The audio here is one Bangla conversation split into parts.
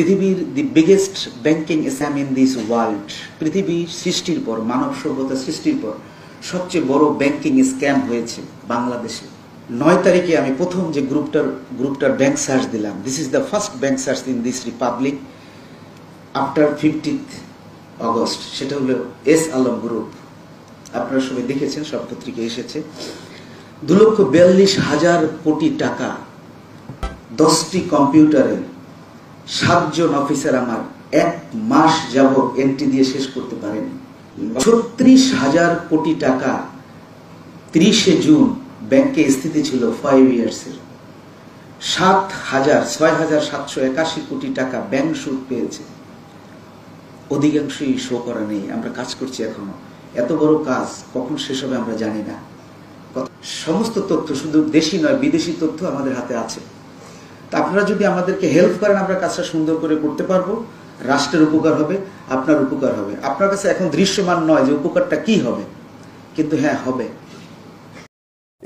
পৃথিবীর দি biggest banking scam in this world, পৃথিবী সৃষ্টির পর, মানব সভ্যতা সৃষ্টির পর সবচেয়ে বড় ব্যাংকিং স্ক্যাম হয়েছে বাংলাদেশে। 9 তারিখে আমি প্রথম যে গ্রুপটার ব্যাংক সার্চ দিলাম। This is the first bank search in this Republic after 15th August. সেটা হলো এস আলম গ্রুপ। আপনারা সবাই দেখেছেন, সব পত্রিকায় এসেছে। 2,42,000 কোটি টাকা 10টি কম্পিউটারে 7 জন অফিসার আমার 1 মাস যাবত এন্ট্রি দিয়ে শেষ করতে পারেনি। 36,000 কোটি টাকা 30শে জুন ব্যাংকে স্থিতি ছিল 5 ইয়ার্সের। 6,781 কোটি টাকা ব্যাংক সুদ পেয়েছে। অধিকাংশই শো করা নেই, আমরা কাজ করছি এখনো। এত বড় কাজ কখন শেষ হবে আমরা জানি না। সমস্ত তথ্য, শুধু দেশি নয় বিদেশি তথ্য আমাদের হাতে আছে। তা আপনারা যদি আমাদেরকে হেল্প করেন, আমরা কাজটা সুন্দর করে করতে পারবো। রাষ্ট্রের উপকার হবে, আপনার উপকার হবে। আপনার কাছে এখন দৃশ্যমান নয় যে উপকারটা কি হবে, কিন্তু হ্যাঁ হবে।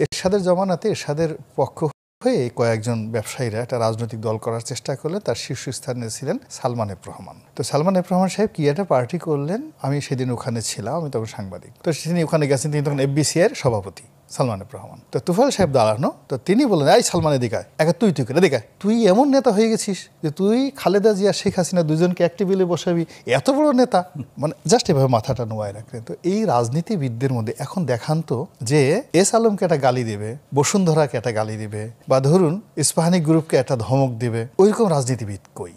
এরশাদের জমানাতে এরশাদের পক্ষ হয়ে কয়েকজন ব্যবসায়ীরা একটা রাজনৈতিক দল করার চেষ্টা করলেন। তার শীর্ষস্থানে ছিলেন সালমান এফ রহমান। তো সালমান এফ রহমান সাহেব কি একটা পার্টি করলেন, আমি সেদিন ওখানে ছিলাম, আমি তখন সাংবাদিক। তো তিনি ওখানে গেছেন, তিনি তখন FBCI-এর সভাপতি সালমান এফ রহমান। তো তুফাইল সাহেব দাঁড়ানো, তো তিনি বললেন, এই সালমান এদিকে একা তুই করে দেখায়, তুই এমন নেতা হয়ে গেছিস যে তুই খালেদা জিয়া শেখ হাসিনা দুজনকে এক টেবিলে বসাবি, এত বড় নেতা। মানে জাস্ট এভাবে মাথাটা নোয়ায় রাখলেন। তো এই রাজনীতিবিদদের মধ্যে এখন দেখান তো যে এস আলমকে একটা গালি দেবে, বসুন্ধরাকে একটা গালি দিবে, বা ধরুন ইস্পাহানি গ্রুপকে একটা ধমক দিবে, ওইরকম রাজনীতিবিদ কই?